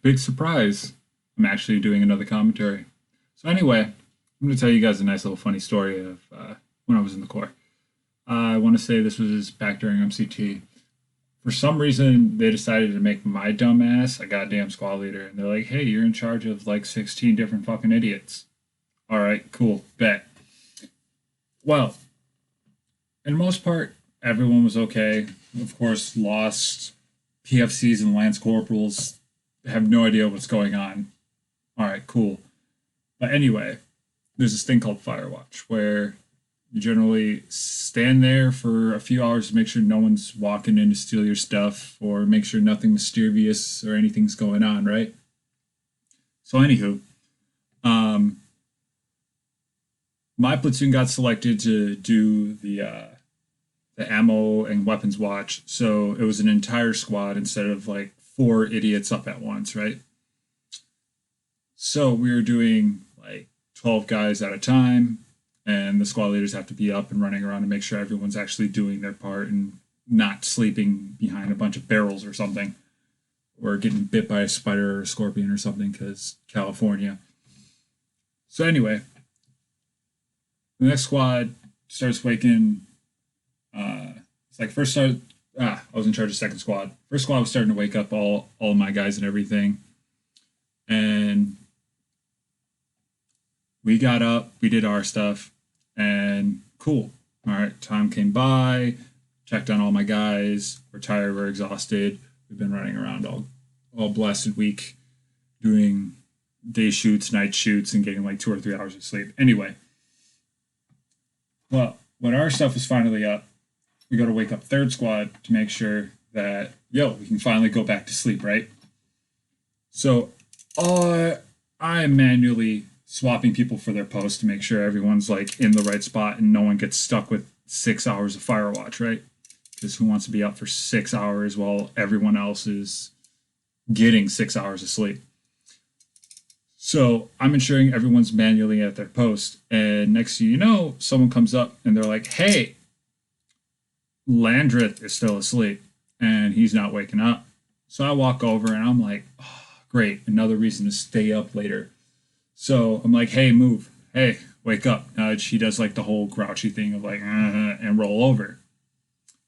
big surprise, I'm actually doing another commentary. So anyway, I'm going to tell you guys a nice little funny story of when I was in the Corps. I want to say this was back during MCT. For some reason, they decided to make my dumb ass a goddamn squad leader. And they're like, hey, you're in charge of like 16 different fucking idiots. All right, cool, bet. Well, in most part, everyone was okay. Of course, lost PFCs and Lance Corporals have no idea what's going on. All right, cool. But anyway, there's this thing called Firewatch where you generally stand there for a few hours to make sure no one's walking in to steal your stuff or make sure nothing mysterious or anything's going on, right? So anywho, my platoon got selected to do the ammo and weapons watch. So it was an entire squad instead of like four idiots up at once, right? So we were doing like 12 guys at a time, and the squad leaders have to be up and running around to make sure everyone's actually doing their part and not sleeping behind a bunch of barrels or something, or getting bit by a spider or a scorpion or something because California. So anyway, the next squad starts waking. It's like first start. I was in charge of second squad. First squad was starting to wake up all of my guys and everything, and we got up. We did our stuff, and cool. All right, time came by. Checked on all my guys. We're tired. We're exhausted. We've been running around all blasted week, doing day shoots, night shoots, and getting like 2 or 3 hours of sleep. Anyway, well, when our stuff was finally up, we got to wake up third squad to make sure that, we can finally go back to sleep, right? So I am manually swapping people for their post to make sure everyone's like in the right spot and no one gets stuck with 6 hours of fire watch, right? Because who wants to be up for 6 hours while everyone else is getting 6 hours of sleep? So I'm ensuring everyone's manually at their post. And next thing you know, someone comes up and they're like, hey, Landreth is still asleep and he's not waking up. So I walk over and I'm like, oh, great, another reason to stay up later. So I'm like, hey, move. Hey, wake up. She does like the whole grouchy thing of like, and roll over.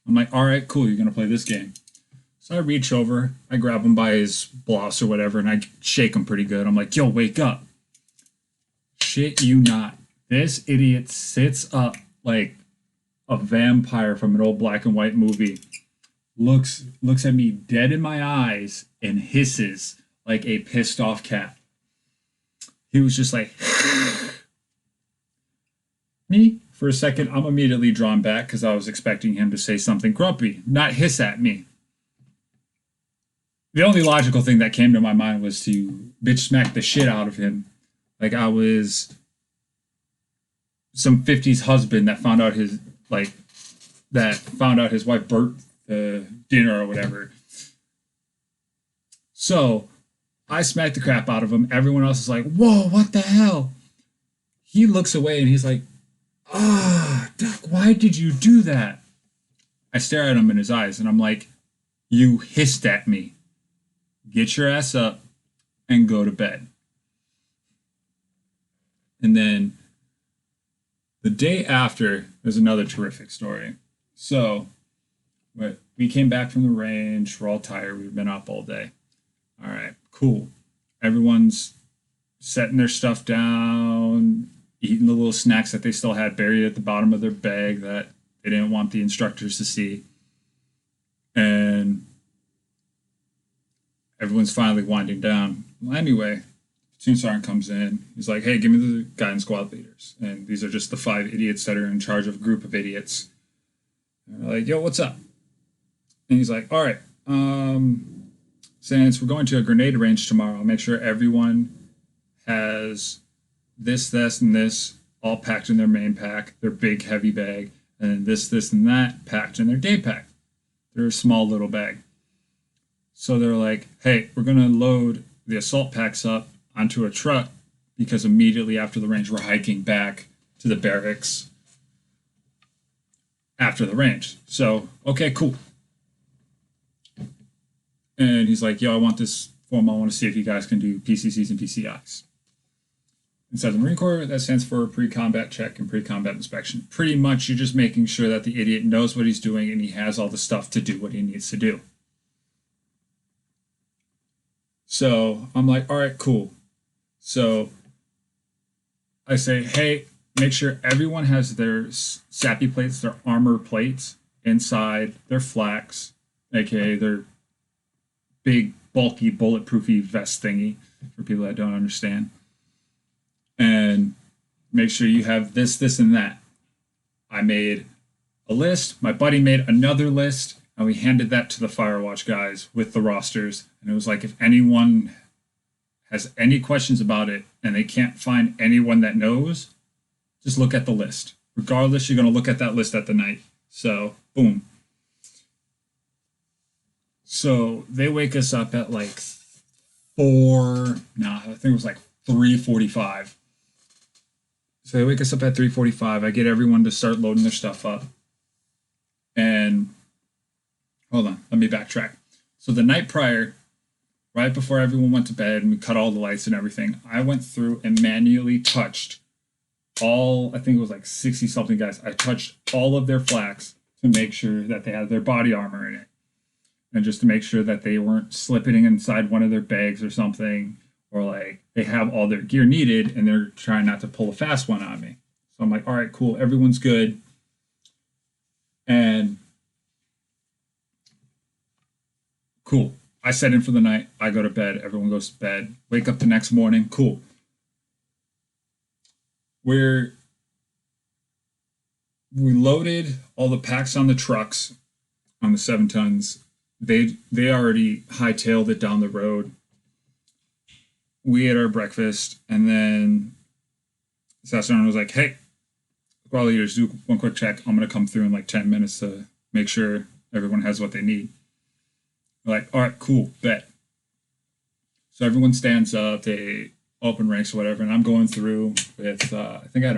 I'm like, all right, cool, you're going to play this game. So I reach over, I grab him by his blouse or whatever, and I shake him pretty good. I'm like, yo, wake up. Shit you not. This idiot sits up like a vampire from an old black and white movie, looks at me dead in my eyes and hisses like a pissed off cat. He was just like, me for a second. I'm immediately drawn back because I was expecting him to say something grumpy, not hiss at me. The only logical thing that came to my mind was to bitch smack the shit out of him, like I was some 50s husband that found out his wife burnt the dinner or whatever. So I smacked the crap out of him. Everyone else is like, whoa, what the hell? He looks away and he's like, Duck, why did you do that? I stare at him in his eyes and I'm like, you hissed at me. Get your ass up and go to bed. And then the day after, there's another terrific story. So we came back from the range. We're all tired. We've been up all day. All right, cool. Everyone's setting their stuff down, eating the little snacks that they still had buried at the bottom of their bag that they didn't want the instructors to see. And everyone's finally winding down. Well, anyway, platoon sergeant comes in. He's like, hey, give me the guidance squad leaders. And these are just the 5 idiots that are in charge of a group of idiots. And they're like, yo, what's up? And he's like, all right, since we're going to a grenade range tomorrow, I'll make sure everyone has this, and this all packed in their main pack, their big heavy bag, and this, and that packed in their day pack, their small little bag. So they're like, hey, we're going to load the assault packs up onto a truck because immediately after the range, we're hiking back to the barracks after the range. So, okay, cool. And he's like, yo, I want this form, I want to see if you guys can do PCCs and PCIs. Inside the Marine Corps, that stands for pre-combat check and pre-combat inspection. Pretty much you're just making sure that the idiot knows what he's doing and he has all the stuff to do what he needs to do. So I'm like, all right, cool. So I say, hey, make sure everyone has their SAPI plates, their armor plates inside their flax, aka their big, bulky, bulletproofy vest thingy for people that don't understand. And make sure you have this, this, and that. I made a list. My buddy made another list, and we handed that to the Firewatch guys with the rosters. And it was like, if anyone has any questions about it and they can't find anyone that knows, just look at the list. Regardless, you're going to look at that list at the night. So, boom. So they wake us up at like 3:45. So they wake us up at 3:45. I get everyone to start loading their stuff up. And hold on, let me backtrack. So the night prior, right before everyone went to bed and we cut all the lights and everything, I went through and manually touched all, I think it was like 60 something guys. I touched all of their flax to make sure that they had their body armor in it. And just to make sure that they weren't slipping inside one of their bags or something, or like they have all their gear needed and they're trying not to pull a fast one on me. So I'm like, all right, cool. Everyone's good. And cool. I set in for the night. I go to bed. Everyone goes to bed. Wake up the next morning. Cool. We loaded all the packs on the trucks on the 7 tons. They already hightailed it down the road. We ate our breakfast, and then Sasson was like, hey, squad leaders, do one quick check. I'm going to come through in like 10 minutes to make sure everyone has what they need. We're like, all right, cool, bet. So everyone stands up, they open ranks or whatever, and I'm going through with, I think I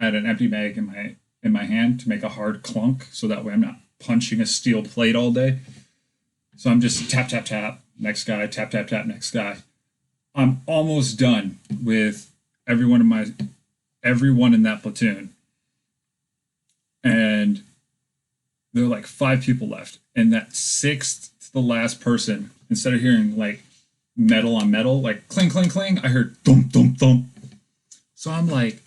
had an empty mag in my hand to make a hard clunk, so that way I'm not punching a steel plate all day. So I'm just tap, tap, tap, next guy, tap, tap, tap, next guy. I'm almost done with everyone in that platoon. And there are like 5 people left. And that 6th to the last person, instead of hearing like metal on metal, like cling, cling, cling, I heard thump, thump, thump. So I'm like,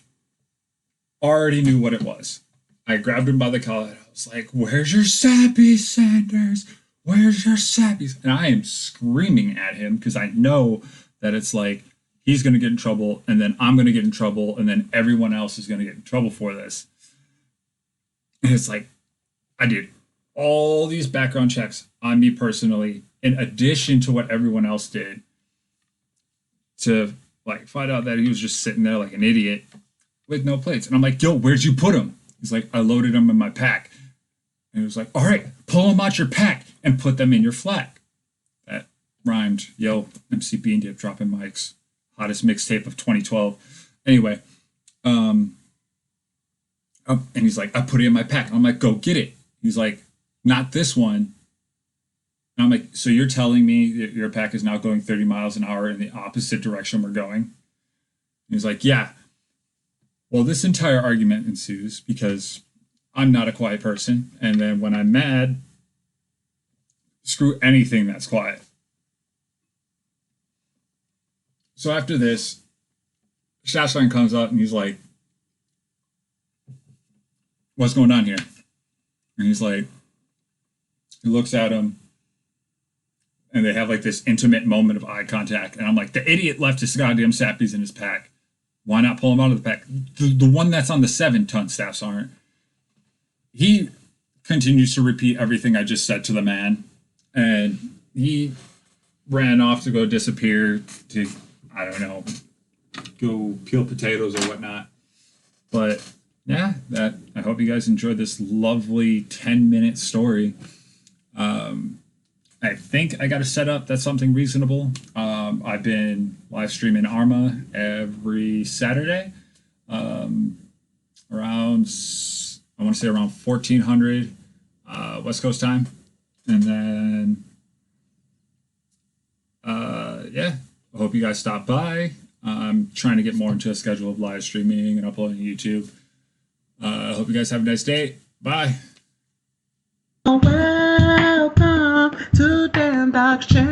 already knew what it was. I grabbed him by the collar. I was like, where's your sappies, Sanders? Where's your sappies? And I am screaming at him because I know that it's like he's going to get in trouble, and then I'm going to get in trouble, and then everyone else is going to get in trouble for this. And it's like, I did all these background checks on me personally, in addition to what everyone else did, to like find out that he was just sitting there like an idiot with no plates. And I'm like, yo, where'd you put him? He's like, I loaded them in my pack. And he was like, all right, pull them out your pack and put them in your flak. That rhymed. Yo, MC Bean Dip dropping mics. Hottest mixtape of 2012. Anyway, and he's like, I put it in my pack. I'm like, go get it. He's like, not this one. And I'm like, so you're telling me that your pack is now going 30 miles an hour in the opposite direction we're going? And he's like, yeah. Well, this entire argument ensues because I'm not a quiet person. And then when I'm mad, screw anything that's quiet. So after this, Shashline comes up and he's like, what's going on here? And he's like, he looks at him and they have like this intimate moment of eye contact. And I'm like, the idiot left his goddamn sappies in his pack. Why not pull him out of the pack? The one that's on the 7-ton staffs aren't. He continues to repeat everything I just said to the man. And he ran off to go disappear to, I don't know, go peel potatoes or whatnot. But yeah, I hope you guys enjoyed this lovely 10-minute story. I think I got a setup that's something reasonable. I've been live streaming Arma every Saturday, around, I want to say around 1400 West Coast time. And then yeah, I hope you guys stop by. I'm trying to get more into a schedule of live streaming and uploading to YouTube. I hope you guys have a nice day. Bye. Welcome to Dan Doc's channel.